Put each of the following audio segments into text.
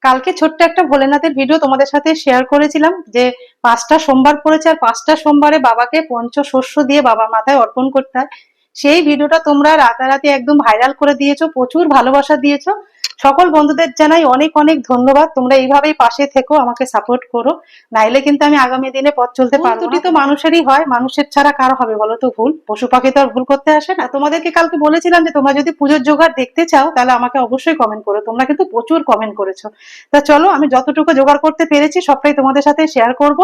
কালকে ছোট্ট একটা ভোলেনাথের ভিডিও তোমাদের সাথে শেয়ার করেছিলাম যে 5টা সোমবার পড়েছে আর 5টা সোমবারে বাবাকে পঞ্চশস্য দিয়ে বাবার মাথায় অর্পণ করতে হয়। সেই ভিডিওটা তোমরা রাতারাতি একদম ভাইরাল করে দিয়েছো, প্রচুর ভালোবাসা দিয়েছো। সকল বন্ধুদের জানাই অনেক অনেক ধন্যবাদ। তোমরা এইভাবেই পাশে থেকো, আমাকে সাপোর্ট করো, নাইলে কিন্তু আমি আগামী দিনে পথ চলতে পারবো না। ভুল ত্রুটি তো মানুষেরই হয়, মানুষের ছাড়া কারো হবে বলো তো ভুল? পশু পাখি তো আর ভুল করতে আসে না। তোমাদেরকে কালকে বলেছিলাম যে তোমরা যদি পুজোর জোগাড় দেখতে চাও তাহলে আমাকে অবশ্যই কমেন্ট করো, তোমরা কিন্তু প্রচুর কমেন্ট করেছো। তা চলো, আমি যতটুকু জোগাড় করতে পেরেছি সবটাই তোমাদের সাথে শেয়ার করব।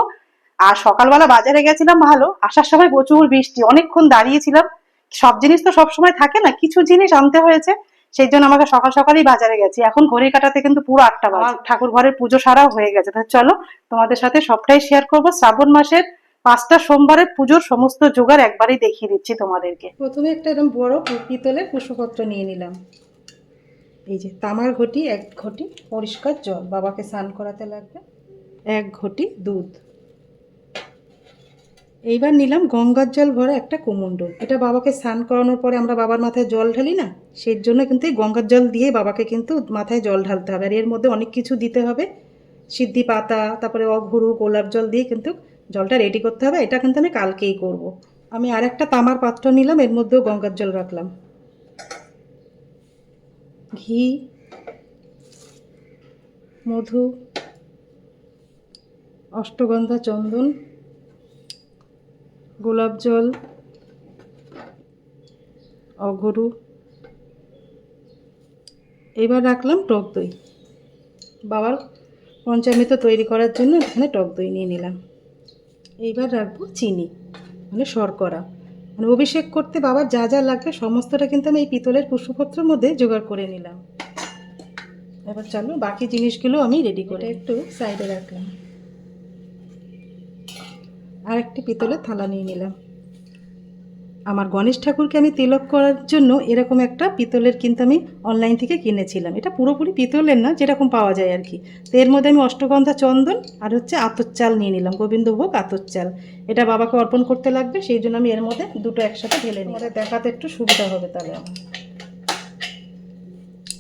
আর সকালবেলা বাজারে গেছিলাম, ভালো, আসার সময় প্রচুর বৃষ্টি, অনেকক্ষণ দাঁড়িয়েছিলাম। সব জিনিস তো সবসময় থাকে না, কিছু জিনিস আনতে হয়েছে, সেই জন্য আমাকে সকাল সকালই বাজারে গেছি। এখন ঘড়ি কাটাতে কিন্তু পুরো 8টা বাজে। ঠাকুর ঘরের পুজো সারাও হয়ে গেছে। তা চলো, তোমাদের সাথে সবটাই শেয়ার করব। শ্রাবণ মাসের 5টা সোমবারের পুজোর সমস্ত জোগাড় একবারই দেখিয়ে দিচ্ছি তোমাদেরকে। প্রথমে একটা এরকম বড় পিতলের কুশপত্র নিয়ে নিলাম। এই যে তামার ঘটি, 1 ঘটি পরিষ্কার জল, বাবাকে স্নান করাতে লাগবে। 1 ঘটি দুধ। এইবার নিলাম গঙ্গার জল ভরা একটা কুমুন্ডল। এটা বাবাকে স্নান করানোর পরে আমরা বাবার মাথায় জল ঢালি না, সেই জন্য কিন্তু এই গঙ্গার জল দিয়ে বাবাকে কিন্তু মাথায় জল ঢালতে হবে। আর এর মধ্যে অনেক কিছু দিতে হবে, সিদ্ধি পাতা, তারপরে অঘুরু, গোলাপ জল দিয়ে কিন্তু জলটা রেডি করতে হবে। এটা কিন্তু আমি কালকেই করব। আমি আর একটা তামার পাত্র নিলাম, এর মধ্যেও গঙ্গার জল রাখলাম, ঘি, মধু, অষ্টগন্ধা চন্দন, গোলাপ জল, অঘরু। এবার রাখলাম টক দই। বাবার পঞ্চামৃত তৈরি করার জন্য এখানে টক দই নিয়ে নিলাম। এইবার রাখবো চিনি, মানে শর্করা। মানে অভিষেক করতে বাবার যা যা লাগবে সমস্তটা কিন্তু আমি এই পিতলের পুষ্পপত্রের মধ্যে জোগাড় করে নিলাম। এবার চলো বাকি জিনিসগুলো আমি রেডি করে একটু সাইডে রাখলাম। আর একটি পিতলের থালা নিয়ে নিলাম। আমার গণেশ ঠাকুরকে আমি তিলক করার জন্য এরকম একটা পিতলের কিন্তু আমি অনলাইন থেকে কিনেছিলাম। এটা পুরোপুরি পিতলের না, যেরকম পাওয়া যায় আর কি। তো এর মধ্যে আমি অষ্টগন্ধা চন্দন আর হচ্ছে আতর চাল নিয়ে নিলাম, গোবিন্দভোগ আতর চাল। এটা বাবাকে অর্পণ করতে লাগবে, সেই জন্য আমি এর মধ্যে দুটো একসাথে ঢেলে নিই, আমাদের দেখাতে একটু সুবিধা হবে তাহলে আমার।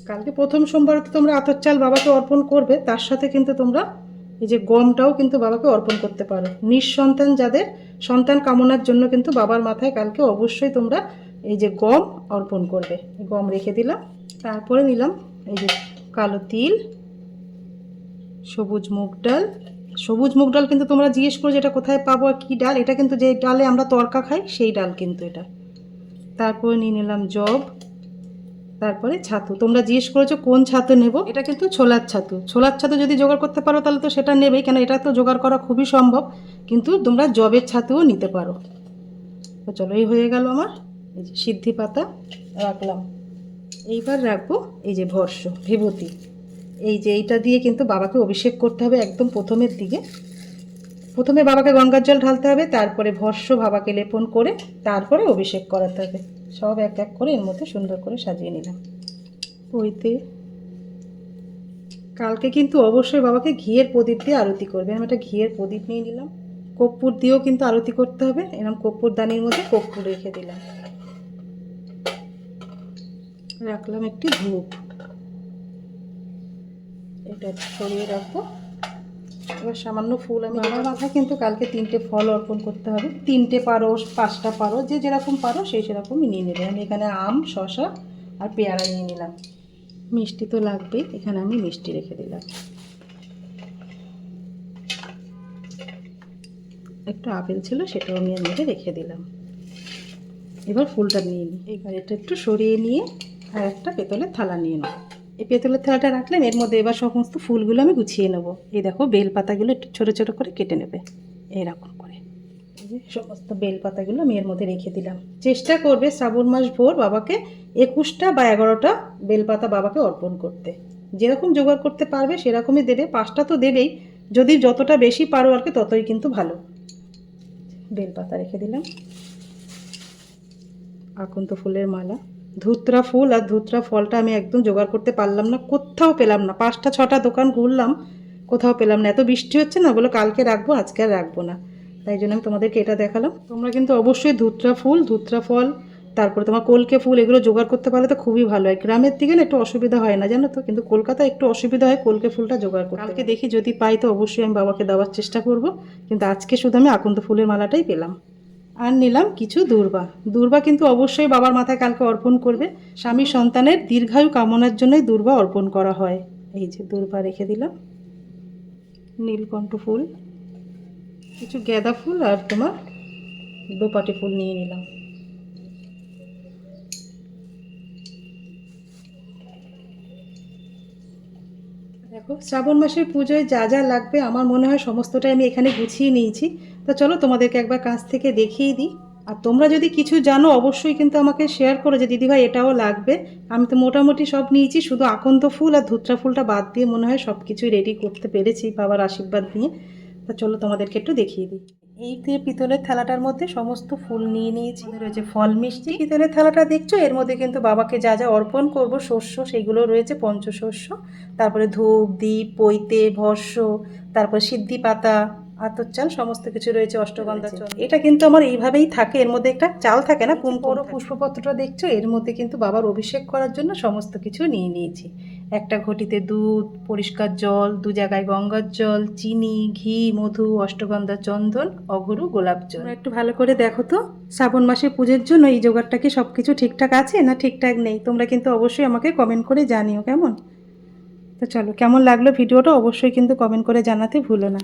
কালকে প্রথম সোমবার তো তোমরা আতর চাল বাবাকে অর্পণ করবে, তার সাথে কিন্তু তোমরা এই যে গমটাও কিন্তু বাবাকে অর্পণ করতে পারো। নিঃসন্তান যাদের, সন্তান কামনার জন্য কিন্তু বাবার মাথায় কালকে অবশ্যই তোমরা এই যে গম অর্পণ করবে। গম রেখে দিলাম। তারপরে নিলাম এই যে কালো তিল, সবুজ মুগ ডাল। সবুজ মুগ ডাল কিন্তু তোমরা জিজ্ঞেস করো যেটা কোথায় পাবো আর কী ডাল, এটা কিন্তু যে ডালে আমরা তরকা খাই সেই ডাল কিন্তু এটা। তারপরে নিয়ে নিলাম জব। তারপরে ছাতু, তোমরা জিজ্ঞেস করেছো কোন ছাতু নেব, এটা কিন্তু ছোলার ছাতু। ছোলার ছাতু যদি জোগাড় করতে পারো তাহলে তো সেটা নেবেই, কেন এটা তো জোগাড় করা খুবই সম্ভব। কিন্তু তোমরা জবের ছাতুও নিতে পারো। তো চলো, এই হয়ে গেল আমার এই যে সিদ্ধি পাতা রাখলাম। এইবার রাখবো এই যে ভর্ষ বিভূতি। এই যে এইটা দিয়ে কিন্তু বাবাকে অভিষেক করতে হবে একদম প্রথমের দিকে। প্রথমে বাবাকে গঙ্গার জল ঢালতে হবে, তারপরে ভর্ষ বাবাকে লেপন করে তারপরে অভিষেক করাতে হবে। সব এক এক করে এর মধ্যে সুন্দর করে সাজিয়ে নিলাম। ওইতে কালকে কিন্তু অবশ্যই বাবাকে ঘিয়ের প্রদীপ দিয়ে আরতি করবে। আমি একটা ঘিয়ের প্রদীপ নিয়ে নিলাম। কর্পূর দিয়েও কিন্তু আরতি করতে হবে। এরকম কর্পূর দানির মধ্যে কর্পূর রেখে দিলাম। রাখলাম একটি ধূপ, এটা সরিয়ে রাখবো। এবার সামান্য ফুল, আমি বাবার মাথায় কিন্তু কালকে 3টে ফল অর্পণ করতে হবে। 3টে পারো, 5টা পারো, যে যেরকম পারো সেই সেরকমই নিয়ে নেবে। আমি এখানে আম, শশা আর পেয়ারা নিয়ে নিলাম। মিষ্টি তো লাগবেই, এখানে আমি মিষ্টি রেখে দিলাম। একটু আপেল ছিল, সেটাও আমি এর মধ্যে রেখে দিলাম। এবার ফুলটা নিয়ে নিই। এবার এটা একটু সরিয়ে নিয়ে আর একটা পেতলের থালা নিয়ে নেব। এই পেতলের থালাটা রাখলাম, এর মধ্যে এবার সমস্ত ফুলগুলো আমি গুছিয়ে নেব। এই দেখো, বেলপাতাগুলো একটু ছোটো ছোটো করে কেটে নেবে এরকম করে। এই যে সমস্ত বেলপাতাগুলো আমি এর মধ্যে রেখে দিলাম। চেষ্টা করবে শ্রাবণ মাস ভোর বাবাকে 21টা বা 11টা বেলপাতা বাবাকে অর্পণ করতে। যেরকম জোগাড় করতে পারবে সেরকমই দেবে, 5টা তো দেবেই, যদি যতটা বেশি পারো আর কি ততই কিন্তু ভালো। বেলপাতা রেখে দিলাম। আকন্ত ফুলের মালা, ধুতরা ফুল আর ধুতরা ফলটা আমি একদম জোগাড় করতে পারলাম না, কোথাও পেলাম না। 5টা 6টা দোকান ঘুরলাম, কোথাও পেলাম না। এত বৃষ্টি হচ্ছে না, বলে কালকে রাখবো, আজকে আর রাখবো না। তাই জন্য আমি তোমাদেরকে এটা দেখালাম। তোমরা কিন্তু অবশ্যই ধুতরা ফুল, ধুতরা ফল তারপরে তোমার কলকে ফুল, এগুলো জোগাড় করতে পারলে তো খুবই ভালো হয়। গ্রামের দিকে না একটু অসুবিধা হয় না জানো তো, কিন্তু কলকাতায় একটু অসুবিধা হয় কলকে ফুলটা জোগাড় করতে। কালকে দেখি যদি পাই তো অবশ্যই আমি বাবাকে দেওয়ার চেষ্টা করব, কিন্তু আজকে শুধু আমি আকন্দ ফুলের মালাটাই পেলাম। আর নিলাম কিছু দূর্বা। দূর্বা কিন্তু অবশ্যই বাবার মাথায় কালকে অর্পণ করবে। স্বামী সন্তানের দীর্ঘায়ু কামনার জন্যই দূর্বা অর্পণ করা হয়। এই যে দূর্বা রেখে দিলাম, নীলকণ্ঠ ফুল, কিছু গাঁদা ফুল আর তোমার দোপাটি ফুল নিয়ে নিলাম। দেখো শ্রাবণ মাসের পুজোয় যা যা লাগবে আমার মনে হয় সমস্তটাই আমি এখানে গুছিয়ে নিয়েছি। তো চলো তোমাদেরকে একবার কাছ থেকে দেখিয়ে দিই। আর তোমরা যদি কিছু জানো অবশ্যই কিন্তু আমাকে শেয়ার করো যে দিদিভাই এটাও লাগবে। আমি তো মোটামুটি সব নিয়েছি, শুধু আকন্দ ফুল আর ধুত্রা ফুলটা বাদ দিয়ে মনে হয় সব কিছুই রেডি করতে পেরেছি বাবার আশীর্বাদ নিয়ে। তা চলো তোমাদেরকে একটু দেখিয়ে দিই। এই যে পিতলের থালাটার মধ্যে সমস্ত ফুল নিয়ে নিয়েছি। রয়েছে ফল মিষ্টি। পিতলের থালাটা দেখছো, এর মধ্যে কিন্তু বাবাকে যা যা অর্পণ করব শস্য সেগুলো রয়েছে, পঞ্চশস্য, তারপরে ধূপ দ্বীপ পৈতে ভস্য, তারপর সিদ্ধি পাতা, আতর চাল, সমস্ত কিছু রয়েছে, অষ্টগন্ধা চন্দন। এটা কিন্তু আমার এইভাবেই থাকে, এর মধ্যে একটা চাল থাকে না, কুমকুম পুষ্পপত্রটা দেখছো, এর মধ্যে কিন্তু বাবার অভিষেক করার জন্য সমস্ত কিছু নিয়ে নিয়েছি। একটা ঘটিতে দুধ, পরিষ্কার জল, 2 জায়গায় গঙ্গার জল, চিনি, ঘি, মধু, অষ্টগন্ধা চন্দন, অগরু, গোলাপ জল। একটু ভালো করে দেখো তো শ্রাবণ মাসে পুজোর জন্য এই জোগাড়টা কি সব কিছু ঠিকঠাক আছে না ঠিকঠাক নেই, তোমরা কিন্তু অবশ্যই আমাকে কমেন্ট করে জানিও কেমন। তো চলো, কেমন লাগলো ভিডিওটা অবশ্যই কিন্তু কমেন্ট করে জানাতে ভুলো না।